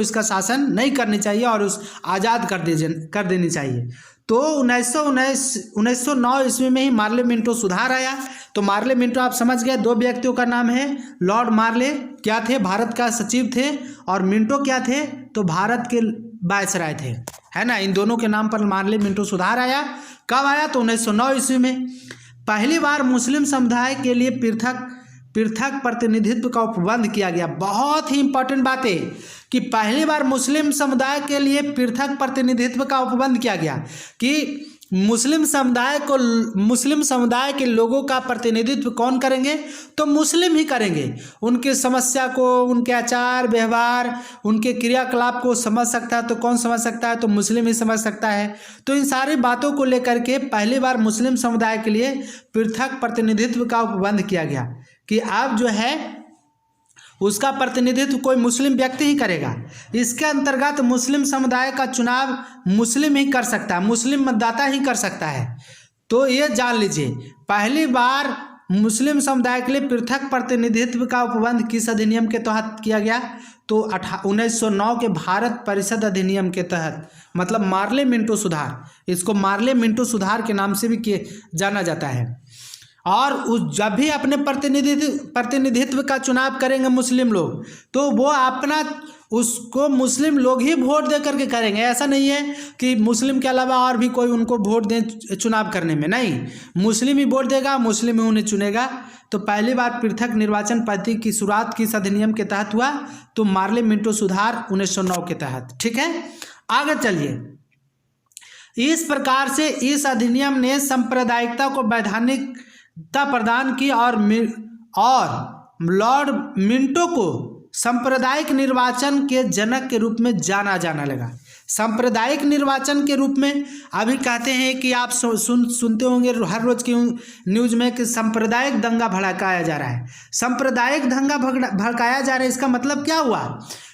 इसका शासन नहीं करनी चाहिए और आज़ाद कर देनी चाहिए। तो 1909 ईस्वी में ही मार्ले मिंटो सुधार आया। तो मार्ले मिंटो आप समझ गए, दो व्यक्तियों का नाम है। लॉर्ड मार्ले क्या थे, भारत का सचिव थे, और मिंटो क्या थे, तो भारत के वायसराय थे, है ना। इन दोनों के नाम पर मार्ले मिंटो सुधार आया। कब आया, तो 1909 ईस्वी में। पहली बार मुस्लिम समुदाय के लिए पृथक प्रतिनिधित्व का उपबंध किया गया। बहुत ही इंपॉर्टेंट बात है कि पहली बार मुस्लिम समुदाय के लिए पृथक प्रतिनिधित्व का उपबंध किया गया कि मुस्लिम समुदाय के लोगों का प्रतिनिधित्व कौन करेंगे, तो मुस्लिम ही करेंगे। उनकी समस्या को, उनके आचार व्यवहार, उनके क्रियाकलाप को समझ सकता है तो कौन समझ सकता है, तो मुस्लिम ही समझ सकता है। तो इन सारी बातों को लेकर के पहली बार मुस्लिम समुदाय के लिए पृथक प्रतिनिधित्व का उपबंध किया गया कि अब जो है उसका प्रतिनिधित्व कोई मुस्लिम व्यक्ति ही करेगा। इसके अंतर्गत मुस्लिम समुदाय का चुनाव मुस्लिम ही कर सकता है, मुस्लिम मतदाता ही कर सकता है। तो ये जान लीजिए, पहली बार मुस्लिम समुदाय के लिए पृथक प्रतिनिधित्व का उपबंध किस अधिनियम के तहत किया गया, तो 1909 के भारत परिषद अधिनियम के तहत, मतलब मार्ले मिंटो सुधार। इसको मार्ले मिंटो सुधार के नाम से भी जाना जाता है। और जब भी अपने प्रतिनिधित्व का चुनाव करेंगे मुस्लिम लोग, तो वो उसको मुस्लिम लोग ही वोट दे करके करेंगे। ऐसा नहीं है कि मुस्लिम के अलावा और भी कोई उनको वोट दे चुनाव करने में, नहीं, मुस्लिम ही वोट देगा, मुस्लिम ही उन्हें चुनेगा। तो पहली बार पृथक निर्वाचन पद्धति की शुरुआत किस अधिनियम के तहत हुआ, तो मार्ले मिंटो सुधार 1909 के तहत। ठीक है, आगे चलिए। इस प्रकार से इस अधिनियम ने सांप्रदायिकता को वैधानिकता प्रदान की और लॉर्ड मिंटो को सांप्रदायिक निर्वाचन के जनक के रूप में जाना लगा। सांप्रदायिक निर्वाचन के रूप में अभी कहते हैं कि आप सुनते होंगे हर रोज की न्यूज में कि सांप्रदायिक दंगा भड़काया जा रहा है। सांप्रदायिक दंगा भड़काया जा रहा है, इसका मतलब क्या हुआ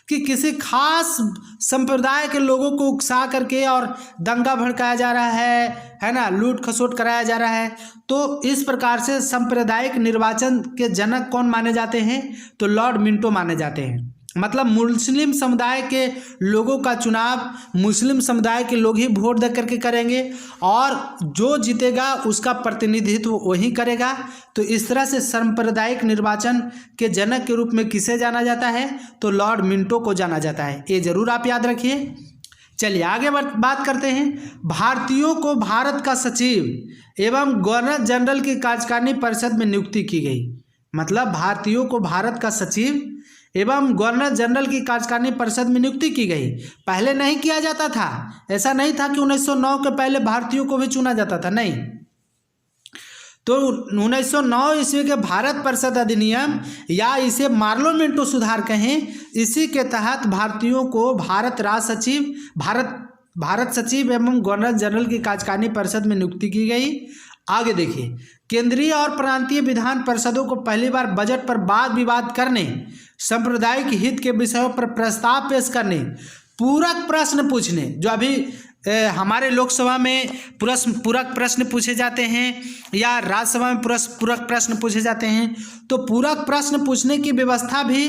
कि किसी खास संप्रदाय के लोगों को उकसा करके और दंगा भड़काया जा रहा है ना, लूट खसोट कराया जा रहा है। तो इस प्रकार से सांप्रदायिक निर्वाचन के जनक कौन माने जाते हैं, तो लॉर्ड मिंटो माने जाते हैं। मतलब मुस्लिम समुदाय के लोगों का चुनाव मुस्लिम समुदाय के लोग ही वोट दे करके करेंगे और जो जीतेगा उसका प्रतिनिधित्व वही करेगा। तो इस तरह से सांप्रदायिक निर्वाचन के जनक के रूप में किसे जाना जाता है, तो लॉर्ड मिंटो को जाना जाता है। ये जरूर आप याद रखिए। चलिए आगे बात करते हैं। भारतीयों को भारत का सचिव एवं गवर्नर जनरल की कार्यकारिणी परिषद में नियुक्ति की गई। मतलब भारतीयों को भारत का सचिव एवं गवर्नर जनरल की कार्यकारिणी परिषद में नियुक्ति की गई। पहले नहीं किया जाता था, ऐसा नहीं था कि 1909 के पहले भारतीयों को भी चुना जाता था, नहीं। तो 1909 ईस्वी के भारत परिषद अधिनियम या इसे मार्लोमेंटो सुधार कहें, इसी के तहत भारतीयों को भारत राज्य सचिव, भारत सचिव एवं गवर्नर जनरल की कार्यकारिणी परिषद में नियुक्ति की गई। आगे देखिए, केंद्रीय और प्रांतीय विधान परिषदों को पहली बार बजट पर वाद विवाद करने, सांप्रदायिक हित के विषयों पर प्रस्ताव पेश करने, पूरक प्रश्न पूछने, जो अभी हमारे लोकसभा में पूरक प्रश्न पूछे जाते हैं या राज्यसभा में पूरक प्रश्न पूछे जाते हैं, तो पूरक प्रश्न पूछने की व्यवस्था भी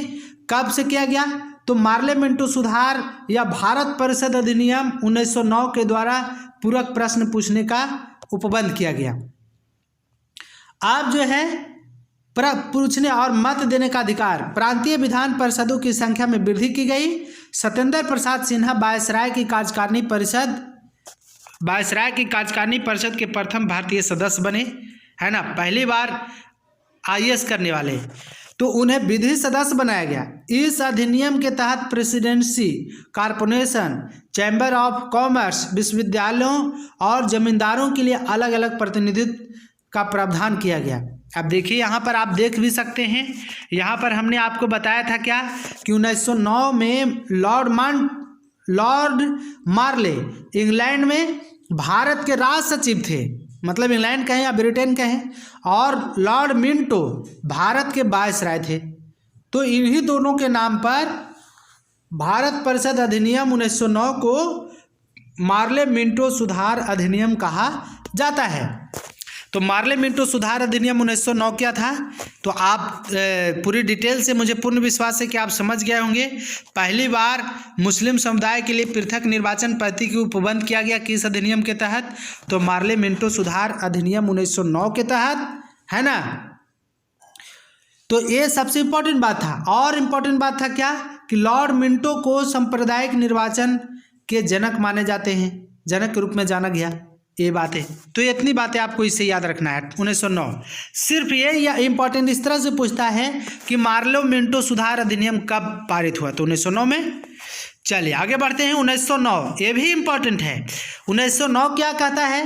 कब से किया गया? तो मार्लेमेंटो सुधार या भारत परिषद अधिनियम 1909 के द्वारा पूरक प्रश्न पूछने का उपबंध किया गया। अब जो है पूछने और मत देने का अधिकार, प्रांतीय विधान परिषदों की संख्या में वृद्धि की गई। सत्येंद्र प्रसाद सिन्हा वायसराय की कार्यकारिणी परिषद के प्रथम भारतीय सदस्य बने, है ना, पहली बार IAS करने वाले, तो उन्हें विधि सदस्य बनाया गया। इस अधिनियम के तहत presidency, corporation, chamber of commerce, विश्वविद्यालयों और जमींदारों के लिए अलग अलग प्रतिनिधित्व का प्रावधान किया गया। अब देखिए यहाँ पर आप देख भी सकते हैं, यहाँ पर हमने आपको बताया था क्या कि 1909 में लॉर्ड मार्ले इंग्लैंड में भारत के राज सचिव थे, मतलब इंग्लैंड कहें या ब्रिटेन कहें, और लॉर्ड मिंटो भारत के वायसराय थे। तो इन्हीं दोनों के नाम पर भारत परिषद अधिनियम 1909 को मार्लेमेंटो सुधार अधिनियम कहा जाता है। तो मार्लेमेंटो सुधार अधिनियम 1909 क्या था? तो आप पूरी डिटेल से, मुझे पूर्ण विश्वास है कि आप समझ गए होंगे। पहली बार मुस्लिम समुदाय के लिए पृथक निर्वाचन पद्धति की उपबंध किया गया किस अधिनियम के तहत? तो मार्लेमेंटो सुधार अधिनियम 1909 के तहत, है ना। तो ये सबसे इम्पोर्टेंट बात था। और इम्पोर्टेंट बात था क्या कि लॉर्ड मिंटो को सांप्रदायिक निर्वाचन के जनक माने जाते हैं, जनक के रूप में जाना गया, ये बातें। तो इतनी बातें आपको इससे याद रखना है। 1909 सिर्फ ये या इम्पोर्टेंट इस तरह से पूछता है कि मार्लेमेंटो सुधार अधिनियम कब पारित हुआ? तो 1909 में। चलिए आगे बढ़ते हैं। 1909 ये भी इम्पोर्टेंट है। 1909 क्या कहता है?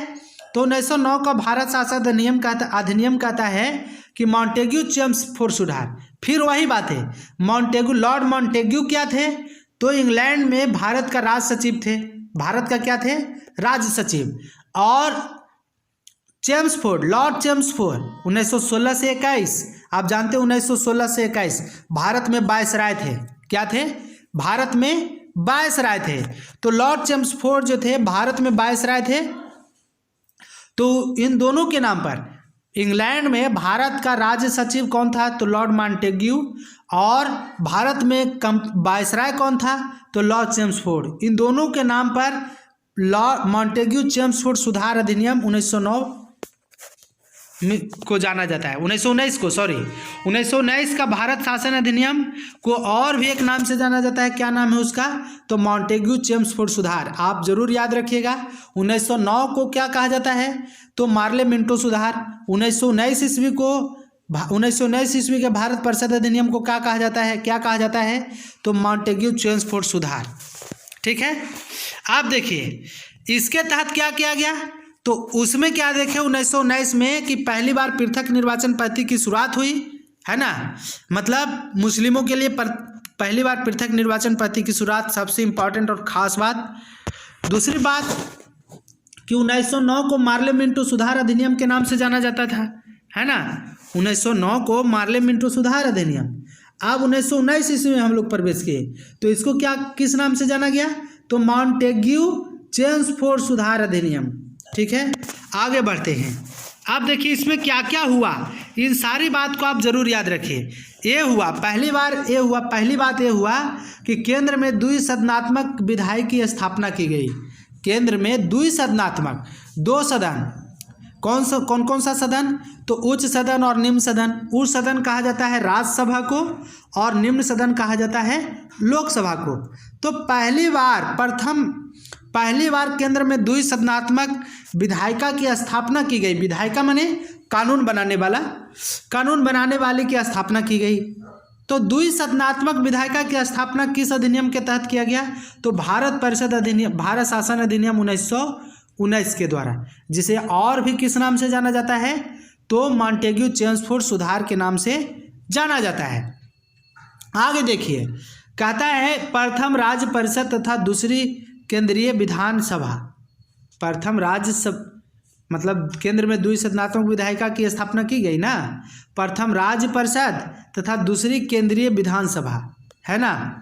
तो 1909 का भारत शासन अधिनियम कहता है कि मॉन्टेग्यू चेम्सफोर्ड सुधार। फिर वही बात है, लॉर्ड मॉन्टेग्यू क्या थे? तो इंग्लैंड में भारत का राज सचिव थे, भारत का क्या थे? राज्य सचिव। और लॉर्ड चेम्सफोर्ड 1916 से 21, आप जानते हैं 1916 से 21 भारत में वायसराय थे। क्या थे? भारत में वायसराय थे। तो लॉर्ड चेम्सफोर्ड जो थे भारत में वायसराय थे। तो इन दोनों के नाम पर इंग्लैंड में भारत का राज्य सचिव कौन था? तो लॉर्ड मॉन्टेग्यू। और भारत में वायसराय कौन था? तो लॉर्ड चेम्सफोर्ड। इन दोनों के नाम पर लॉर्ड मॉन्टेग्यू चेम्सफोर्ड सुधार अधिनियम 1909 को जाना जाता है। 1919 का भारत शासन अधिनियम को और भी एक नाम से जाना जाता है। क्या नाम है उसका? तो मॉन्टेग्यू चेम्सफोर्ड सुधार। आप जरूर याद रखिएगा। 1909 को क्या कहा जाता है? तो मार्लेमेंटो सुधार। 1919 ईस्वी के भारत परिषद अधिनियम को क्या कहा जाता है? तो मॉन्टेग्यू चेम्सफोर्ड सुधार। ठीक है। आप देखिए इसके तहत क्या किया गया, तो उसमें क्या देखे 1919 में कि पहली बार पृथक निर्वाचन पद्धति की शुरुआत हुई, है ना। मतलब मुस्लिमों के लिए पहली बार पृथक निर्वाचन पद्धति की शुरुआत, सबसे इम्पोर्टेंट और ख़ास बात। दूसरी बात कि 1909 को मार्लेमेंटो सुधार अधिनियम के नाम से जाना जाता था, है ना। 1909 को मार्लेमेंटो सुधार अधिनियम। अब 1919 ईस्वी में हम लोग प्रवेश किए, तो इसको किस नाम से जाना गया? तो मॉन्टेग्यू चेम्सफोर्ड सुधार अधिनियम। ठीक है, आगे बढ़ते हैं। अब देखिए इसमें क्या क्या हुआ, इन सारी बात को आप जरूर याद रखिए। पहली बात ये हुआ कि केंद्र में द्विसदनात्मक विधायी की स्थापना की गई। केंद्र में द्विसदनात्मक, 2 सदन। कौन सा सदन? तो उच्च सदन और निम्न सदन। उच्च सदन कहा जाता है राज्यसभा को और निम्न सदन कहा जाता है लोकसभा को। तो पहली बार पहली बार केंद्र में द्विसदनात्मक विधायिका की स्थापना की गई। विधायिका माने कानून बनाने वाला, कानून बनाने वाले की स्थापना की गई। तो द्विसदनात्मक विधायिका की स्थापना किस अधिनियम के तहत किया गया? तो भारत परिषद अधिनियम, भारत शासन अधिनियम 1919 के द्वारा, जिसे और भी किस नाम से जाना जाता है? तो मॉन्टेग्यू चेम्सफोर्ड सुधार के नाम से जाना जाता है। आगे देखिए, कहता है प्रथम राज्य परिषद तथा दूसरी केंद्रीय विधानसभा। प्रथम राज्य मतलब केंद्र में द्विसदनात्मक विधायिका की स्थापना की गई ना, प्रथम राज्य परिषद तथा दूसरी केंद्रीय विधानसभा, है ना।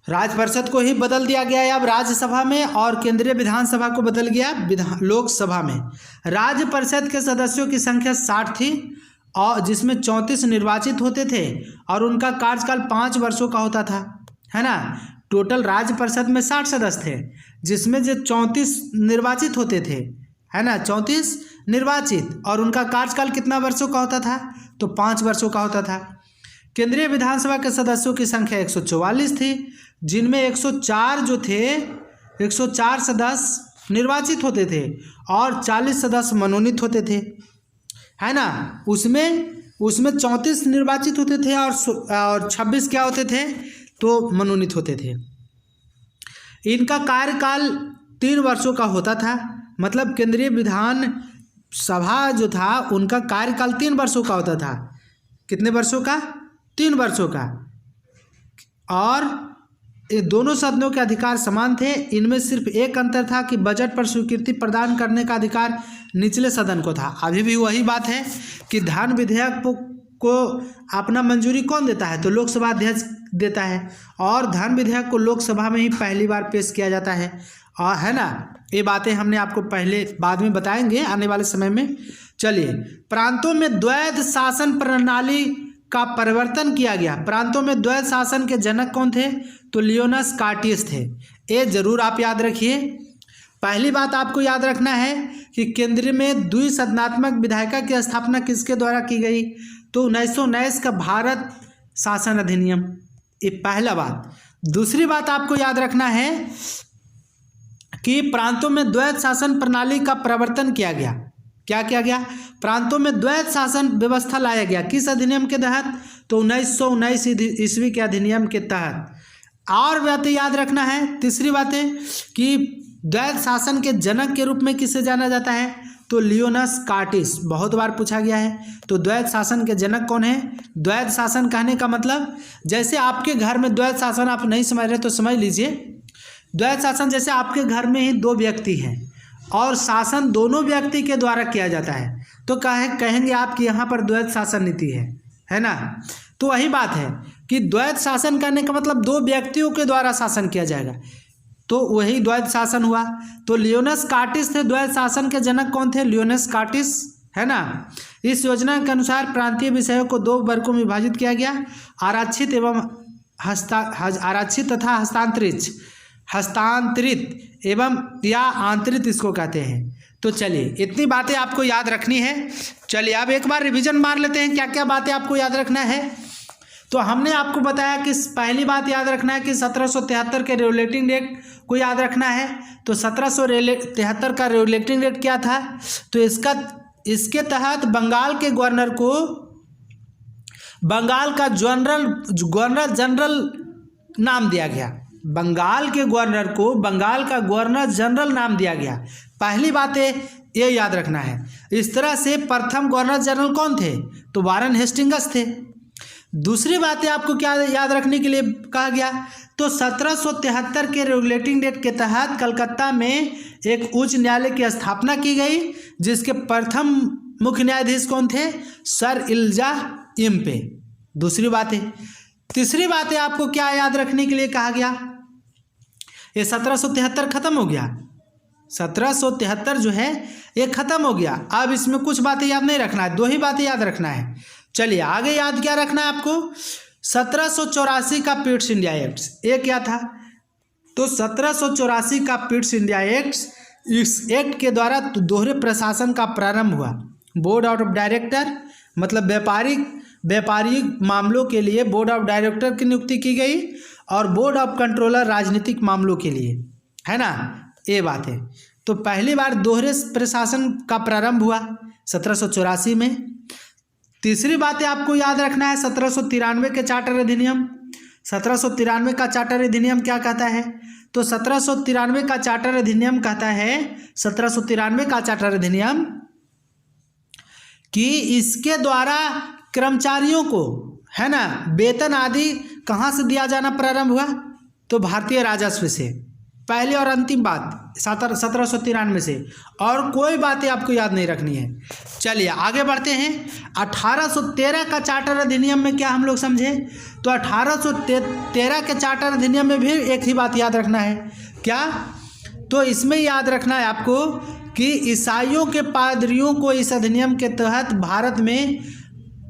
राज्य परिषद को ही बदल दिया गया है अब राज्यसभा में, और केंद्रीय विधानसभा को बदल गया लोकसभा में। राज्य परिषद के सदस्यों की संख्या 60 थी, और जिसमें 34 निर्वाचित होते थे और उनका कार्यकाल 5 वर्षों का होता था, है ना। टोटल राज्य परिषद में 60 सदस्य थे, जिसमें जो 34 निर्वाचित होते थे, है ना, 34 निर्वाचित, और उनका कार्यकाल कितना वर्षों का होता था? तो 5 वर्षों का होता था। केंद्रीय विधानसभा के सदस्यों की संख्या 144 थी, जिनमें 104 जो थे, 104 सदस्य निर्वाचित होते थे और 40 सदस्य मनोनीत होते थे, है ना। उसमें 34 निर्वाचित होते थे और 26 क्या होते थे? तो मनोनीत होते थे। इनका कार्यकाल 3 वर्षों का होता था, मतलब केंद्रीय विधान सभा जो था उनका कार्यकाल 3 वर्षों का होता था। कितने वर्षों का? 3 वर्षों का। और ये दोनों सदनों के अधिकार समान थे। इनमें सिर्फ एक अंतर था कि बजट पर स्वीकृति प्रदान करने का अधिकार निचले सदन को था। अभी भी वही बात है कि धन विधेयक को अपना मंजूरी कौन देता है? तो लोकसभा अध्यक्ष देता है, और धन विधेयक को लोकसभा में ही पहली बार पेश किया जाता है, और है ना। ये बातें हमने आपको पहले बाद में बताएंगे आने वाले समय में। चलिए, प्रांतों में द्वैध शासन प्रणाली का परिवर्तन किया गया। प्रांतों में द्वैध शासन के जनक कौन थे? तो लियोनस कार्टियस थे। ये जरूर आप याद रखिए। पहली बात आपको याद रखना है कि केंद्र में द्विसदनात्मक विधायिका की स्थापना किसके द्वारा की गई? तो 1919 का भारत शासन अधिनियम, ये पहला बात। दूसरी बात आपको याद रखना है कि प्रांतों में द्वैध शासन प्रणाली का प्रवर्तन किया गया। क्या किया गया? प्रांतों में द्वैध शासन व्यवस्था लाया गया। किस अधिनियम के तहत? तो 1919 ईस्वी के अधिनियम के तहत। और बातें याद रखना है। तीसरी बात है कि द्वैध शासन के जनक के रूप में किसे जाना जाता है? तो लियोनस कार्टिस, बहुत बार पूछा गया है। तो द्वैध शासन के जनक कौन है? द्वैध शासन कहने का मतलब, जैसे आपके घर में द्वैध शासन आप नहीं समझ रहे तो समझ लीजिए। द्वैध शासन जैसे आपके घर में ही 2 व्यक्ति हैं और शासन दोनों व्यक्ति के द्वारा किया जाता है, तो कहेंगे आप कि यहाँ पर द्वैध शासन नीति है ना। तो वही बात है कि द्वैध शासन करने का मतलब 2 व्यक्तियों के द्वारा शासन किया जाएगा, तो वही द्वैध शासन हुआ। तो लियोनस कार्टिस थे द्वैध शासन के जनक। कौन थे? लियोनस कार्टिस, है ना। इस योजना के अनुसार प्रांतीय विषयों को 2 वर्गों में विभाजित किया गया, आरक्षित एवं आरक्षित तथा हस्तांतरित एवं या आंतरिक इसको कहते हैं। तो चलिए, इतनी बातें आपको याद रखनी है। चलिए अब एक बार रिवीजन मार लेते हैं क्या क्या बातें आपको याद रखना है। तो हमने आपको बताया कि पहली बात याद रखना है कि 1773 के रेगुलेटिंग रेट को याद रखना है। तो 1773 का रेगुलेटिंग रेट क्या था? तो इसके तहत बंगाल के गवर्नर को बंगाल का गवर्नर जनरल नाम दिया गया। बंगाल के गवर्नर को बंगाल का गवर्नर जनरल नाम दिया गया। पहली बात है ये याद रखना है। इस तरह से प्रथम गवर्नर जनरल कौन थे? तो वारन हेस्टिंग्स थे। दूसरी बात है आपको क्या याद रखने के लिए कहा गया? तो 1773 के रेगुलेटिंग रेट के तहत कलकत्ता में एक उच्च न्यायालय की स्थापना की गई, जिसके प्रथम मुख्य न्यायाधीश कौन थे? Sir Elijah Impey. दूसरी बात है। तीसरी बात है आपको क्या याद रखने के लिए कहा गया? ये 1773 खत्म हो गया। 1773 जो है ये खत्म हो गया। अब इसमें कुछ बातें याद नहीं रखना है, 2 ही बातें याद रखना है। चलिए आगे याद क्या रखना है आपको? 1784 का पिट्स इंडिया एक्ट, ये क्या था? तो 1784 का पिट्स इंडिया एक्ट, इस एक्ट के द्वारा दोहरे प्रशासन का प्रारंभ हुआ। बोर्ड ऑफ डायरेक्टर मतलब व्यापारिक मामलों के लिए बोर्ड ऑफ डायरेक्टर की नियुक्ति की गई, और बोर्ड ऑफ कंट्रोलर राजनीतिक मामलों के लिए, है ना, ये बात है। तो पहली बार दोहरे प्रशासन का प्रारंभ हुआ 1784 में। तीसरी बात है आपको याद रखना है 1793 के चार्टर अधिनियम। 1793 का चार्टर अधिनियम क्या कहता है? तो 1793 का चार्टर अधिनियम कहता है, 1793 का चार्टर अधिनियम कि इसके द्वारा कर्मचारियों को, है ना, वेतन आदि कहाँ से दिया जाना प्रारंभ हुआ? तो भारतीय राजस्व से। पहली और अंतिम बात 1793 से, और कोई बातें आपको याद नहीं रखनी है। चलिए आगे बढ़ते हैं। 1813 का चार्टर अधिनियम में क्या हम लोग समझे? तो 1813 के चार्टर अधिनियम में भी एक ही बात याद रखना है। क्या? तो इसमें याद रखना है आपको कि ईसाइयों के पादरियों को इस अधिनियम के तहत भारत में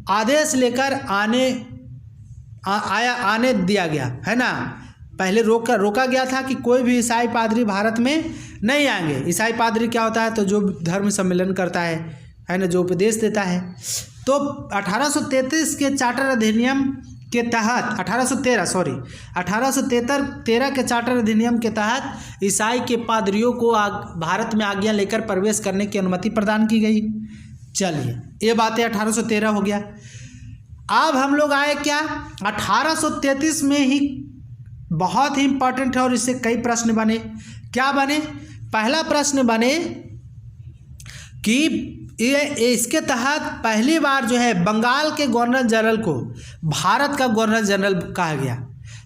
आदेश लेकर आने दिया गया, है ना। पहले रोका गया था कि कोई भी ईसाई पादरी भारत में नहीं आएंगे। ईसाई पादरी क्या होता है? तो जो धर्म सम्मेलन करता है ना, जो उपदेश देता है। तो 1833 के चार्टर अधिनियम के तहत 1813 के चार्टर अधिनियम के तहत ईसाई के पादरियों को भारत में आज्ञा लेकर प्रवेश करने की अनुमति प्रदान की गई। चलिए ये बातें 1813 हो गया। अब हम लोग आए क्या 1833 में ही, बहुत ही इंपॉर्टेंट है और इससे कई प्रश्न बने। क्या बने? पहला प्रश्न बने कि ये इसके तहत पहली बार जो है बंगाल के गवर्नर जनरल को भारत का गवर्नर जनरल कहा गया।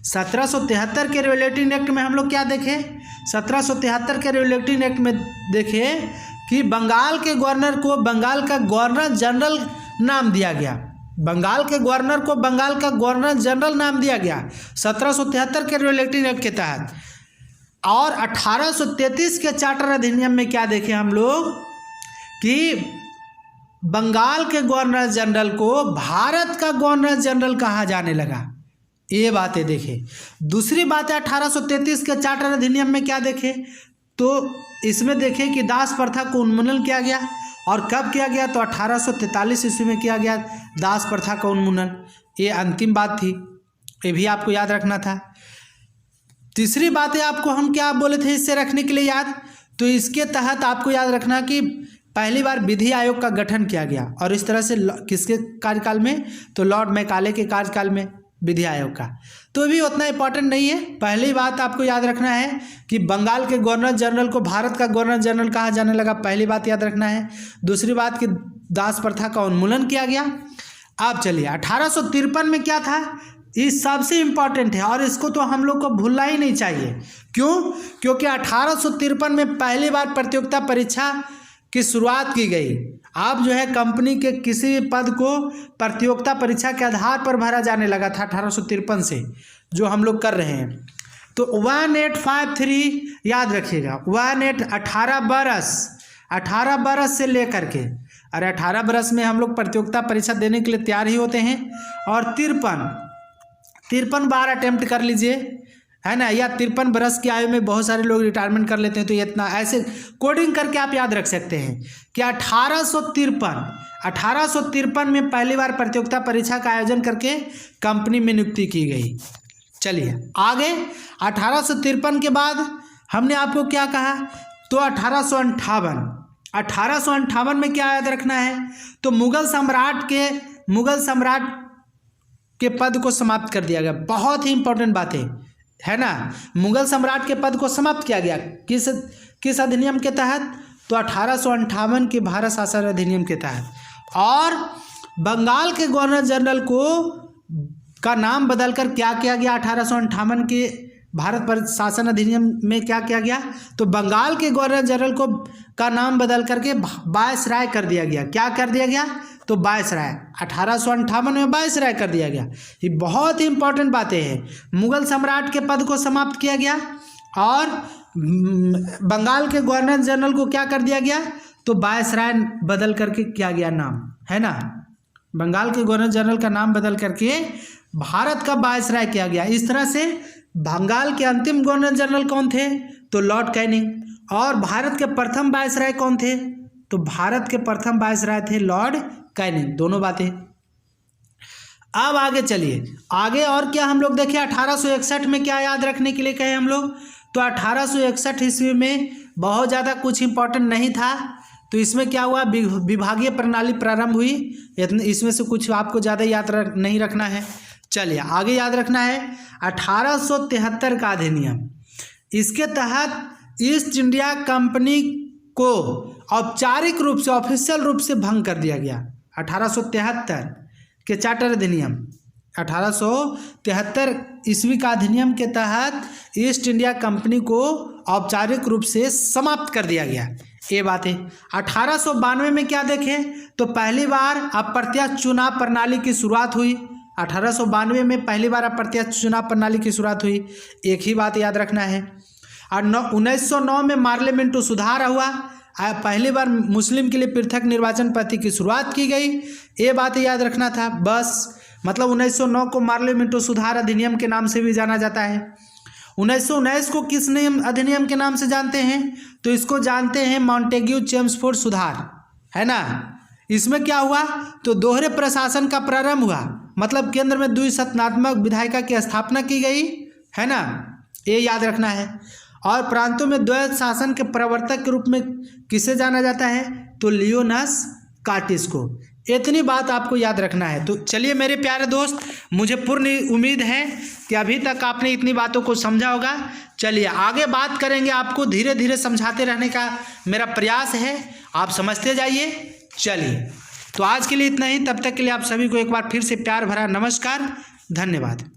1773 के रेगुलेटिंग एक्ट में हम लोग क्या देखें? 1773 के रेगुलेटिंग एक्ट में देखें कि बंगाल के गवर्नर को बंगाल का गवर्नर जनरल नाम दिया गया। बंगाल के गवर्नर को बंगाल का गवर्नर जनरल नाम दिया गया 1773 के रेगुलेटिंग एक्ट के तहत। और 1833 के चार्टर अधिनियम में क्या देखें हम लोग कि बंगाल के गवर्नर जनरल को भारत का गवर्नर जनरल कहा जाने लगा। ये बातें देखें। दूसरी बात है 1833 के चार्टर अधिनियम में क्या देखें? तो इसमें देखें कि दास प्रथा को उन्मूलन किया गया। और कब किया गया? तो 1843 ईस्वी में किया गया दास प्रथा का उन्मूलन। ये अंतिम बात थी, ये भी आपको याद रखना था। तीसरी बात है आपको हम क्या बोले थे इससे रखने के लिए याद? तो इसके तहत आपको याद रखना कि पहली बार विधि आयोग का गठन किया गया। और इस तरह से किसके कार्यकाल में? तो लॉर्ड मैकाले के कार्यकाल में विधि आयोग का। तो भी उतना इंपॉर्टेंट नहीं है। पहली बात आपको याद रखना है कि बंगाल के गवर्नर जनरल को भारत का गवर्नर जनरल कहा जाने लगा, पहली बात याद रखना है। दूसरी बात कि दास प्रथा का उन्मूलन किया गया। अब चलिए 1853 में क्या था? ये सबसे इम्पॉर्टेंट है और इसको तो हम लोग को भूलना ही नहीं चाहिए। क्यों? क्योंकि 1853 में पहली बार प्रतियोगिता परीक्षा की शुरुआत की गई। आप जो है कंपनी के किसी भी पद को प्रतियोगिता परीक्षा के आधार पर भरा जाने लगा था 1853 से, जो हम लोग कर रहे हैं। तो 1853 याद रखिएगा। 18 बरस से लेकर के, अरे 18 बरस में हम लोग प्रतियोगिता परीक्षा देने के लिए तैयार ही होते हैं। और 53 बार अटेम्प्ट कर लीजिए, है ना। या 53 बरस की आयु में बहुत सारे लोग रिटायरमेंट कर लेते हैं। तो ये इतना ऐसे कोडिंग करके आप याद रख सकते हैं कि 1853 में पहली बार प्रतियोगिता परीक्षा का आयोजन करके कंपनी में नियुक्ति की गई। चलिए आगे 1853 के बाद हमने आपको क्या कहा? तो 1858 में क्या याद रखना है? तो मुगल सम्राट के पद को समाप्त कर दिया गया। बहुत ही इंपॉर्टेंट बात है ना। मुगल सम्राट के पद को समाप्त किया गया किस अधिनियम के तहत? तो 1858 के भारत शासन अधिनियम के तहत। और बंगाल के गवर्नर जनरल का नाम बदलकर क्या किया गया? 1858 के भारत पर शासन अधिनियम में क्या किया गया? तो बंगाल के गवर्नर जनरल का नाम बदल करके वायसराय कर दिया गया। क्या कर दिया गया? तो वायसराय। 1858 में वायसराय कर दिया गया। ये बहुत ही इंपॉर्टेंट बातें हैं। मुगल सम्राट के पद को समाप्त किया गया और बंगाल के गवर्नर जनरल को क्या कर दिया गया? तो वायसराय बदल करके किया गया नाम, है ना। बंगाल के गवर्नर जनरल का नाम बदल करके भारत का वायसराय किया गया। इस तरह से बंगाल के अंतिम गवर्नर जनरल कौन थे? तो लॉर्ड कैनिंग। और भारत के प्रथम वायसराय कौन थे? तो भारत के प्रथम वायसराय थे लॉर्ड कैनिंग। दोनों बातें। अब आगे चलिए, आगे और क्या हम लोग देखें। 1861 में क्या याद रखने के लिए कहे हम लोग? तो 1861 ईस्वी में बहुत ज़्यादा कुछ इम्पोर्टेंट नहीं था, तो इसमें क्या हुआ, विभागीय प्रणाली प्रारंभ हुई। इसमें से कुछ आपको ज़्यादा याद नहीं रखना है। चलिए आगे याद रखना है 1873 का अधिनियम। इसके तहत ईस्ट इंडिया कंपनी को औपचारिक रूप से, ऑफिशियल रूप से भंग कर दिया गया। 1873 के चार्टर अधिनियम, 1873 ईस्वी का अधिनियम के तहत ईस्ट इंडिया कंपनी को औपचारिक रूप से समाप्त कर दिया गया। ये बात है। 1892 में क्या देखें तो पहली बार अप्रत्यक्ष चुनाव प्रणाली की शुरुआत हुई। 1892 में पहली बार अप्रत्यक्ष चुनाव प्रणाली की शुरुआत हुई। एक ही बात याद रखना है। और 1909 में पार्लियामेंट सुधार हुआ। पहली बार मुस्लिम के लिए पृथक निर्वाचन पद्धति की शुरुआत की गई। ये बात याद रखना था बस। मतलब 1909 को पार्लियामेंट सुधार अधिनियम के नाम से भी जाना जाता है। 1919 को किस नियम अधिनियम के नाम से जानते हैं तो इसको जानते हैं मॉन्टेग्यू चेम्सफोर्ड सुधार, है ना। इसमें क्या हुआ तो दोहरे प्रशासन का प्रारंभ हुआ। मतलब केंद्र में द्विसत्तात्मक विधायिका की स्थापना की गई, है ना, ये याद रखना है। और प्रांतों में द्वैध शासन के प्रवर्तक के रूप में किसे जाना जाता है तो लियोनस कार्टिस को। इतनी बात आपको याद रखना है। तो चलिए मेरे प्यारे दोस्त, मुझे पूर्ण उम्मीद है कि अभी तक आपने इतनी बातों को समझा होगा। चलिए आगे बात करेंगे, आपको धीरे धीरे समझाते रहने का मेरा प्रयास है, आप समझते जाइए। चलिए तो आज के लिए इतना ही। तब तक के लिए आप सभी को एक बार फिर से प्यार भरा नमस्कार, धन्यवाद।